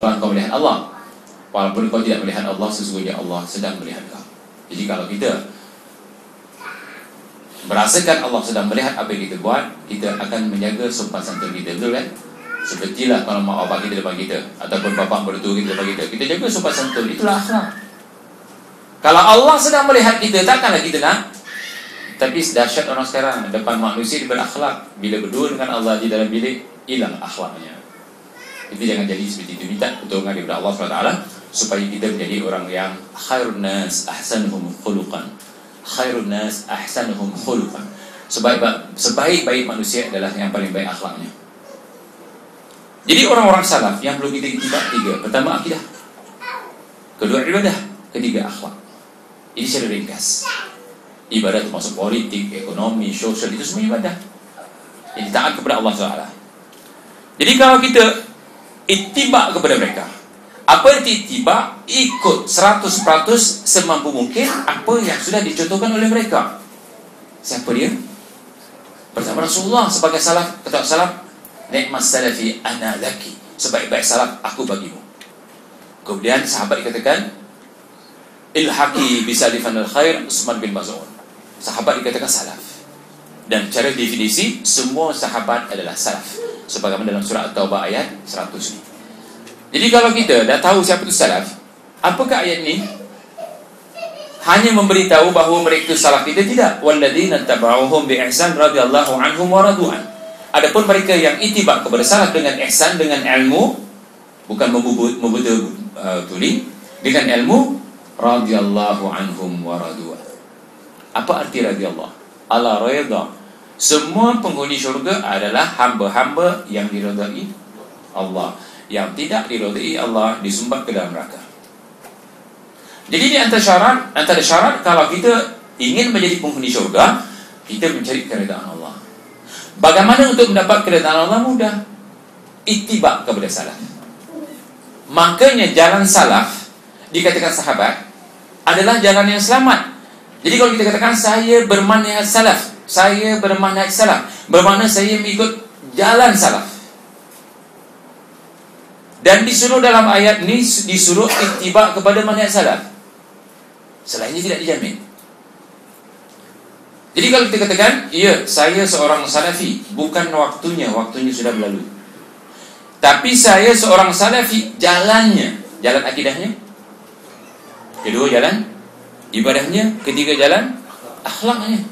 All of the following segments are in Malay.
Kalau kau melihat Allah, walaupun kau tidak melihat Allah, sesungguhnya Allah sedang melihat kau. Jadi kalau kita merasakan Allah sedang melihat apa yang kita buat, kita akan menjaga sopan santun kita, betul kan? Sepertilah kalau mak bapak kita depan kita, ataupun bapak mertua kita depan kita, kita jaga sopan santun, itulah akhlak. Kalau Allah sedang melihat kita, takkanlah kita nak. Tapi dahsyat orang sekarang, depan manusia dia berakhlak, bila berdua dengan Allah di dalam bilik, hilang akhlaknya. Itu jangan jadi seperti itu. Minta pertolongan daripada Allah SWT supaya kita menjadi orang yang khairun nas ahsanuhum khuluqan. Khairun nas ahsanuhum khuluqan. Sebaik-baik manusia adalah yang paling baik akhlaknya. Jadi orang-orang salaf yang perlu kita itibak tiga. Pertama akidah, kedua ibadah, ketiga akhlak. Ini secara ringkas. Ibadah termasuk politik, ekonomi, sosial, itu semua ibadah. Jadi taat kepada Allah SWT. Jadi kalau kita itibak kepada mereka, apa arti itibak? Ikut 100% semampu mungkin apa yang sudah dicontohkan oleh mereka. Siapa dia? Pertama Rasulullah sebagai salaf. Kata salaf, ni'mas salafi ana laki, sebaik-baik salaf aku bagimu. Kemudian sahabat dikatakan ilhaqi bisalifan al-khair Utsman bin Maz'un. Sahabat dikatakan salaf. Dan cara definisi, semua sahabat adalah salaf, sebagaimana dalam surah At-Taubah ayat 100 ni. Jadi kalau kita dah tahu siapa itu salaf, apakah ayat ni? Hanya memberitahu bahawa mereka salaf kita? Tidak. Walladzina tabauhum bi ihsan radhiyallahu anhum wa radu'an. Adapun mereka yang itibak kepada salaf dengan ihsan, dengan ilmu, bukan membuta tuling, dengan ilmu, radhiyallahu anhum wa radu'an. Apa arti radhiyallahu? Ala redha. Semua penghuni syurga adalah hamba-hamba yang diridai Allah. Yang tidak diridai Allah disumbat ke dalam neraka. Jadi di antara syarat kalau kita ingin menjadi penghuni syurga, kita mencari keridaan Allah. Bagaimana untuk mendapat keridaan Allah? Mudah. Itibak kepada salaf. Makanya jalan salaf dikatakan sahabat adalah jalan yang selamat. Jadi kalau kita katakan saya bermanhaj salaf, saya bermanhaj salaf, bermakna saya mengikut jalan salaf. Dan disuruh dalam ayat ini, disuruh itibak kepada manhaj salaf. Selainnya tidak dijamin. Jadi kalau kita katakan, ya saya seorang salafi, bukan waktunya sudah berlalu. Tapi saya seorang salafi, jalannya, jalan akidahnya. Kedua jalan ibadahnya, ketiga jalan akhlaknya.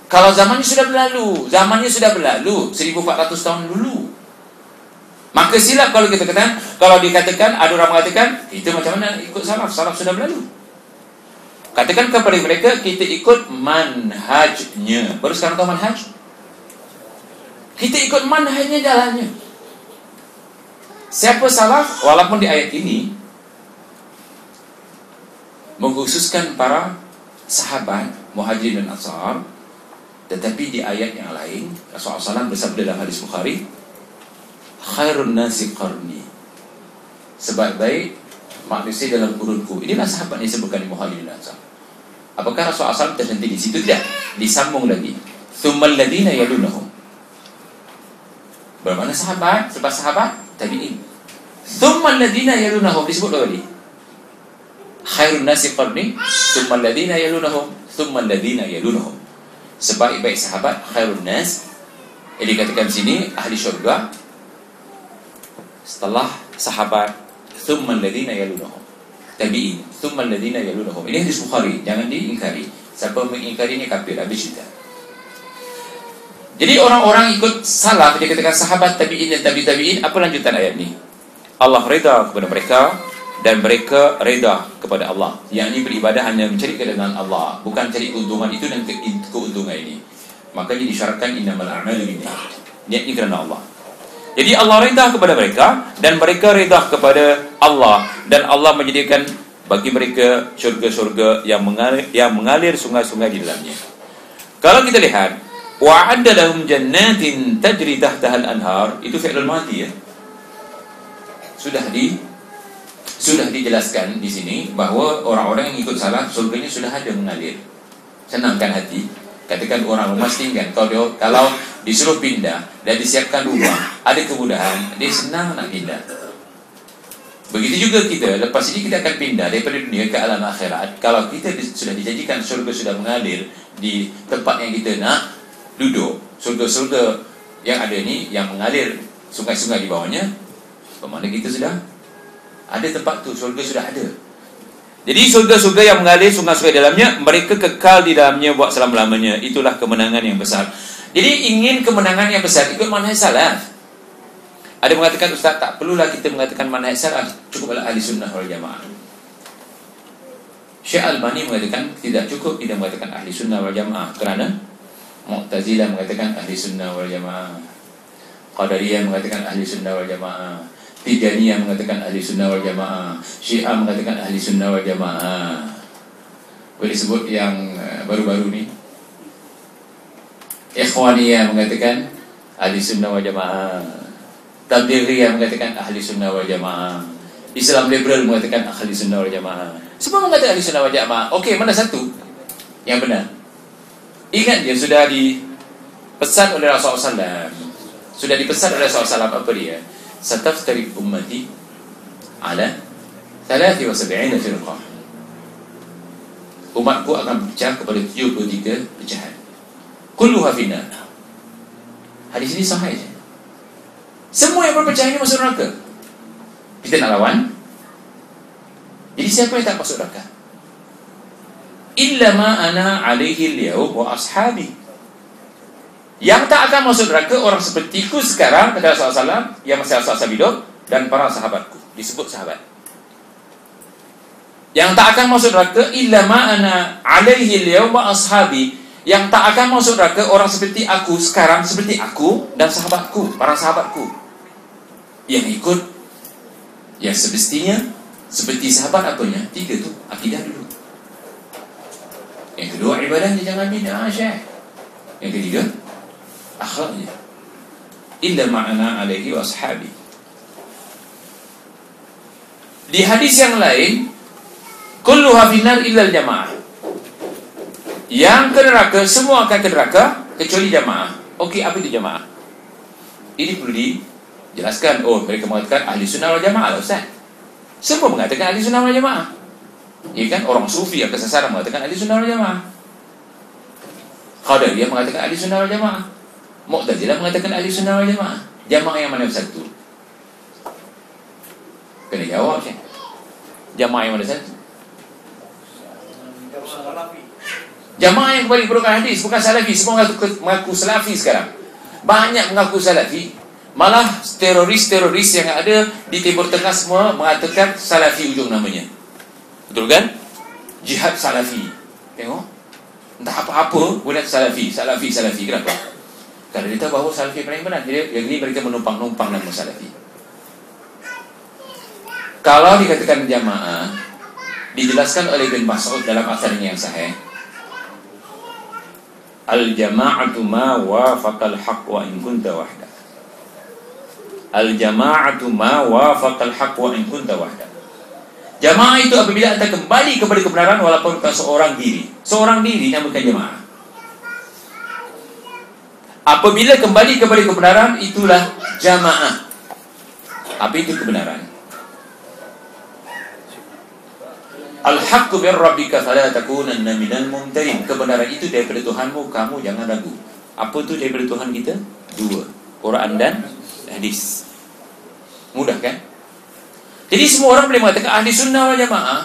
Kalau zamannya sudah berlalu 1400 tahun dulu, maka silap kalau kita katakan, kalau dikatakan ada orang mengatakan itu macam mana ikut salaf sudah berlalu. Katakan kepada mereka kita ikut manhajnya. Baru sekarang tahu manhaj? Kita ikut manhajnya, jalannya. Siapa salaf? Walaupun di ayat ini mengkhususkan para sahabat Muhajirin dan Ansar, tetapi di ayat yang lain Rasulullah SAW bersabda dalam hadis Bukhari, khairun nasi qarni, sebaik-baik manusia dalam kurunku. Inilah sahabat yang disebutkan di Muhajirin dan Ansar. Apakah Rasulullah SAW terhenti di situ? Tidak. Disambung lagi, tsummal ladina yalunahum. Bermakna sahabat, selepas sahabat tabi'in. Tsummal ladina yalunahum disebut dua kali. Khairun nasi qarni, tsummal ladina yalunahum, tsummal ladina yalunahum. Sebaik-baik sahabat, khairun nas, yang dikatakan sini ahli syurga setelah sahabat, tsummal ladina yalunahum, tabi'in, tsummal ladina yalunahum. Ini hadis Bukhari, jangan diingkari. Siapa mengingkari ini kafir, habis kita. Jadi orang-orang ikut salaf, dikatakan sahabat, tabi'in dan tabi'in. Apa lanjutan ayat ini? Allah reda kepada mereka dan mereka reda kepada Allah, yakni beribadah hanya mencari keridhaan Allah, bukan cari keuntungan itu dan keuntungan ini. Makanya disyaratkan innamal a'malu binniyat, niatnya kerana Allah. Jadi Allah reda kepada mereka dan mereka reda kepada Allah, dan Allah menjadikan bagi mereka syurga-syurga yang mengalir sungai-sungai di dalamnya. Kalau kita lihat, wa'adda lahum jannatin tajri tahtaha al-anhar, itu fi'lul madhi ya. Sudah dijelaskan di sini bahawa orang-orang yang ikut salaf surganya sudah ada mengalir. Senangkan hati. Katakan orang memastikan kalau disuruh pindah dan disiapkan rumah, ada kemudahan, dia senang nak pindah. Begitu juga kita, lepas ini kita akan pindah daripada dunia ke alam akhirat. Kalau kita sudah dijanjikan syurga sudah mengalir di tempat yang kita nak duduk, surga-surga yang ada ni yang mengalir sungai-sungai di bawahnya, bermakna kita sudah ada tempat tu, syurga sudah ada. Jadi surga-surga yang mengalir sungai-sungai dalamnya, mereka kekal di dalamnya buat selama-lamanya. Itulah kemenangan yang besar. Jadi ingin kemenangan yang besar, ikut manhaj salaf. Ada mengatakan, Ustaz, tak perlulah kita mengatakan manhaj salaf, cukuplah ahli sunnah wal jamaah. Syekh Albani mengatakan tidak cukup kita mengatakan ahli sunnah wal jamaah, kerana Mu'tazilah mengatakan ahli sunnah wal jamaah, Qadariyah mengatakan ahli sunnah wal jamaah, Tijaniyah mengatakan ahli sunnah wal jamaah, Syiah mengatakan ahli sunnah wal jamaah. Boleh sebut yang baru-baru ni, Ikhwaniyah mengatakan ahli sunnah wal jamaah, Tablighriyah mengatakan ahli sunnah wal jamaah, Islam liberal mengatakan ahli sunnah wal jamaah. Semua mengatakan ahli sunnah wal jamaah. Okey, mana satu yang benar? Ingat dia sudah dipesan oleh Rasulullah SAW. Sudah dipesan oleh Rasulullah SAW, apa dia? Sataftarib ummati ala 73 firqah. Umatku akan pecah kepada 73 pecahan. Kulluha finnar. Hadis ini sahih. Semua yang berpecah ini masuk neraka. Kita nak lawan. Jadi siapa yang tak masuk neraka? Illa ma ana alaihi al-yawm wa ashabi. Yang tak akan masuk neraka orang sepertiku sekarang, kata Rasulullah SAW, yang masih asal-asal hidup, dan para sahabatku. Disebut sahabat. Yang tak akan masuk neraka illa ma ana alaihi al-yawm wa ashabi. Yang tak akan masuk neraka orang seperti aku sekarang, seperti aku dan sahabatku, para sahabatku. Yang ikut yang semestinya seperti sahabat apanya? 3 tu, akidah dulu. Yang kedua, ibadahnya jangan bina syekh. Yang ketiga, akhlaknya. Illa ma'ana alaihi wa ashabi. Di hadis yang lain, kulluha finnar illa al-jamaah. Yang ke neraka, semua akan ke neraka kecuali jamaah. Okey, apa itu jamaah? Ini perlu dijelaskan. Oh, mereka mengatakan ahli sunnah wal jamaah lah, Ustaz. Semua mengatakan ahli sunnah wal jamaah. Ya kan, orang sufi yang kesesatan mengatakan ahli sunnah wal jamaah. Qadariyah mengatakan ahli sunnah wal jamaah. Mu'tazilah mengatakan ahli sunnah wal jamaah. Jamaah yang mana satu? Kena jawab je. Jamaah yang mana satu? Jamaah yang kembali kepada hadis, bukan salafi. Semua mengaku salafi sekarang. Banyak mengaku salafi. Malah teroris-teroris yang ada di Timur Tengah semua mengatakan salafi ujung namanya. Betul kan? Jihad salafi. Tengok. Entah apa-apa boleh salafi. Kenapa? Kerana dia tahu bahawa salafi paling benar. Jadi yang ini mereka menumpang-numpang nama salafi. Kalau dikatakan jamaah, dijelaskan oleh Ibn Mas'ud dalam asarnya yang sahih, al-jama'atu ma wafaqal haqq wa in kunta wahda. Al-jama'atu ma wafaqal haqq wa in kunta wahda. Jamaah itu apabila anda kembali kepada kebenaran walaupun bukan seorang diri. Seorang diri namakan jamaah. Apabila kembali kepada kebenaran, itulah jamaah. Apa itu kebenaran? Al-haqqu bir rabbika fala takunanna minal mumtarin. Kebenaran itu daripada Tuhanmu, kamu jangan ragu. Apa itu daripada Tuhan kita? 2, Quran dan hadis. Mudah kan? Jadi semua orang boleh mengatakan ahli sunnah wal jamaah.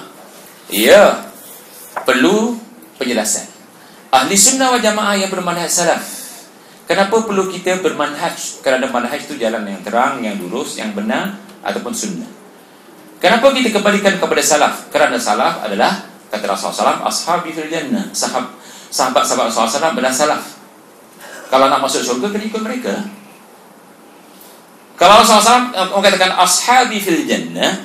Ya, perlu penjelasan. Ahli sunnah wal jamaah yang bermanhaj salaf. Kenapa perlu kita bermanhaj? Kerana manhaj itu jalan yang terang, yang lurus, yang benar ataupun sunnah. Kenapa kita kembalikan kepada salaf? Kerana salaf adalah, kata Rasulullah SAW, ashabi fil jannah. Sahabat-sahabat Rasulullah SAW adalah salaf. Kalau nak masuk syurga, kena ikut mereka. Kalau Rasulullah SAW mengatakan ashabi fil jannah,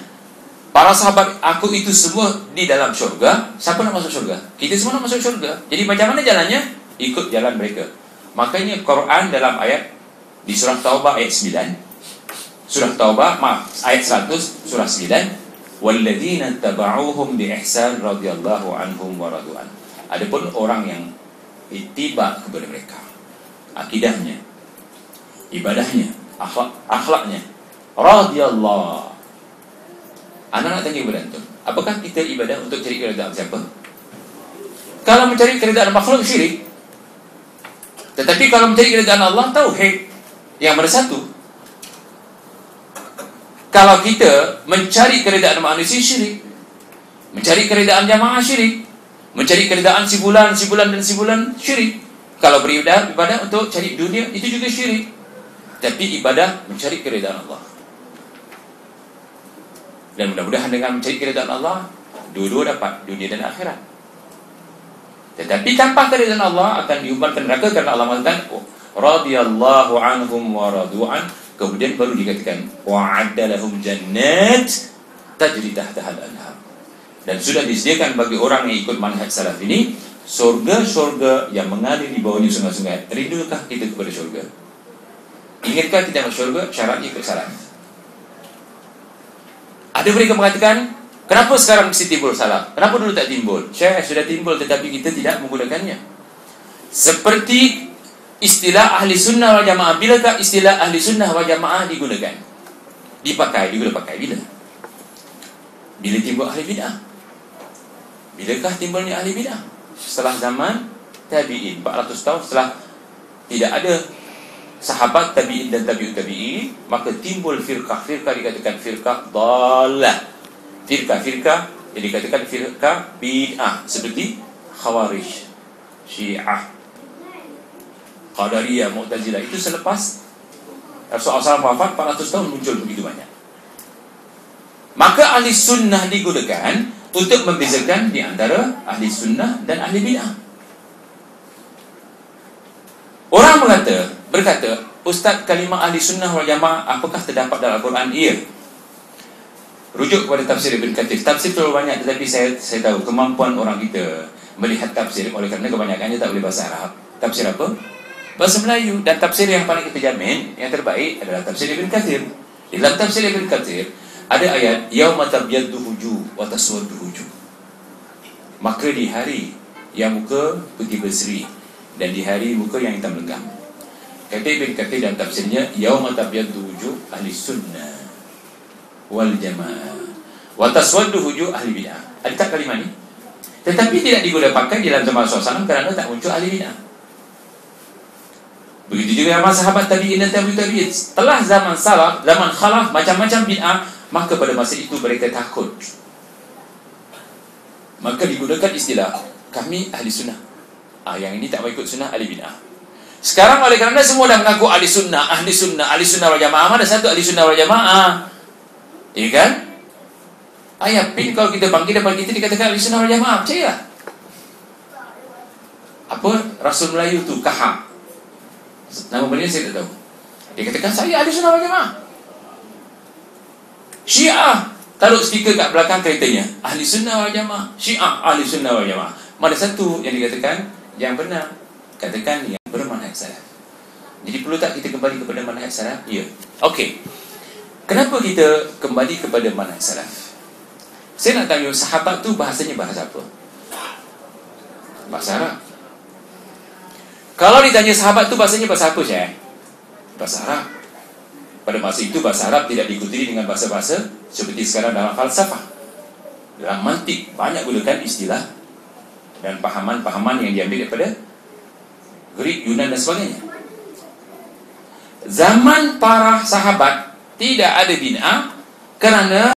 para sahabat aku itu semua di dalam syurga, siapa nak masuk syurga? Kita semua nak masuk syurga. Jadi macam mana jalannya? Ikut jalan mereka. Makanya Quran dalam ayat di surah Taubah ayat 9, surah Taubah, ayat 100, surah 9, walladzina taba'uhum bi ihsan radhiyallahu anhum wa radu'an. Adapun orang yang ittiba kepada mereka, akidahnya, ibadahnya, akhlaknya, radhiyallahu, Anak nak tanya kepada antum, apakah kita ibadah untuk cari keredaan siapa? Kalau mencari keredaan makhluk, syirik. Tetapi kalau mencari keredaan Allah, tauhid, yang bersatu. Kalau kita mencari keredaan manusia, syirik. Mencari keredaan jamaah, syirik. Mencari keredaan si bulan dan si bulan, syirik. Kalau beribadah untuk cari dunia, itu juga syirik. Tapi ibadah mencari keredaan Allah. Dan mudah-mudahan dengan mencari keredaan Allah, dua-dua dapat dunia dan akhirat. Tetapi tanpa keredaan Allah akan diumpankan neraka, karena Allah mengatakan radhiyallahu anhum wa radu'an. Kemudian baru dikatakan wa'adda lahum jannat tajri tahtaha al-anhar. Dan sudah disediakan bagi orang yang ikut manhaj salaf ini surga-surga yang mengalir di bawahnya sungai-sungai. Rindukah kita kepada surga? Ingatkah kita masuk surga? Syaratnya ikut salaf. Ada mereka mengatakan, kenapa sekarang mesti timbul salaf? Kenapa dulu tak timbul? Syekh, sudah timbul tetapi kita tidak menggunakannya. Seperti istilah ahli sunnah wal jamaah. Bilakah istilah ahli sunnah wal jamaah digunakan? Dipakai bila? Bila timbul ahli bid'ah. Bilakah timbulnya ahli bid'ah? Setelah zaman tabi'in, 400 tahun setelah tidak ada sahabat tabi'in dan tabi'ut tabi'in, maka timbul firqah-firqah, dikatakan firqah dhalah. Firqah yang dikatakan firqah bid'ah, seperti Khawarij, Syiah, Qadariyah, Mu'tazilah. Itu selepas Rasulullah SAW wafat 400 tahun muncul begitu banyak. Maka ahli sunnah digunakan untuk membezakan di antara ahli sunnah dan ahli bid'ah. Orang berkata, Ustaz, kalimah ahli sunnah wal jamaah apakah terdapat dalam Al-Quran? Iya. Rujuk kepada tafsir Ibn Kathir. Tafsir terlalu banyak, tetapi saya tahu kemampuan orang kita melihat tafsir, oleh kerana kebanyakannya tak boleh bahasa Arab. Tafsir apa? Bahasa Melayu. Dan tafsir yang paling kita jamin, yang terbaik adalah tafsir Ibn Kathir. Di dalam tafsir Ibn Kathir ada ayat yauma tabyaddu wujuh wa taswaddu wujuh. Maka di hari yang muka putih berseri dan di hari muka yang hitam legam. Kata Ibn Kathir dalam tafsirnya, yauma tabyaddu wujuh ahli sunnah wal jamaah wa taswaddu wujuh ahli bid'ah. Ada tak kalimah ni? Tetapi tidak digunakan pakai dalam zaman Rasulullah kerana tak muncul ahli bid'ah. Begitu juga zaman sahabat tabi'in dan tabi'ut tabi'in. Setelah zaman salaf, zaman khalaf, macam-macam bid'ah, maka pada masa itu mereka takut. Maka digunakan istilah kami ahli sunnah. Yang ini tak mau ikut sunnah, ahli bid'ah. Sekarang oleh kerana semua dah mengaku ahli sunnah wal jamaah, mana satu ahli sunnah wal jamaah? Ya kan? Ayah pin kalau kita bangkit depan kita dikatakan ahli sunnah wal jamaah, percaya? Apa Rasul Melayu tu Kahak? Nama beliau saya tak tahu. Dia katakan saya ahli sunnah wal jamaah. Syiah taruh speaker kat belakang keretanya, ahli sunnah wal jamaah. Syiah ahli sunnah wal jamaah. Mana satu yang dikatakan yang benar? Katakan yang bermanhaj salaf. Jadi perlu tak kita kembali kepada manhaj salaf? Ya. Okey. Kenapa kita kembali kepada manhaj salaf? Saya nak tanya, sahabat tu bahasanya bahasa apa? Bahasa Arab. Kalau ditanya sahabat tu bahasanya bahasa apa, Syekh? Bahasa Arab. Pada masa itu bahasa Arab tidak diikuti dengan bahasa-bahasa seperti sekarang dalam falsafah. Dalam mantik banyak gunakan istilah dan pahaman-pahaman yang diambil daripada Greek, Yunan dan sebagainya. Zaman para sahabat tidak ada bid'ah kerana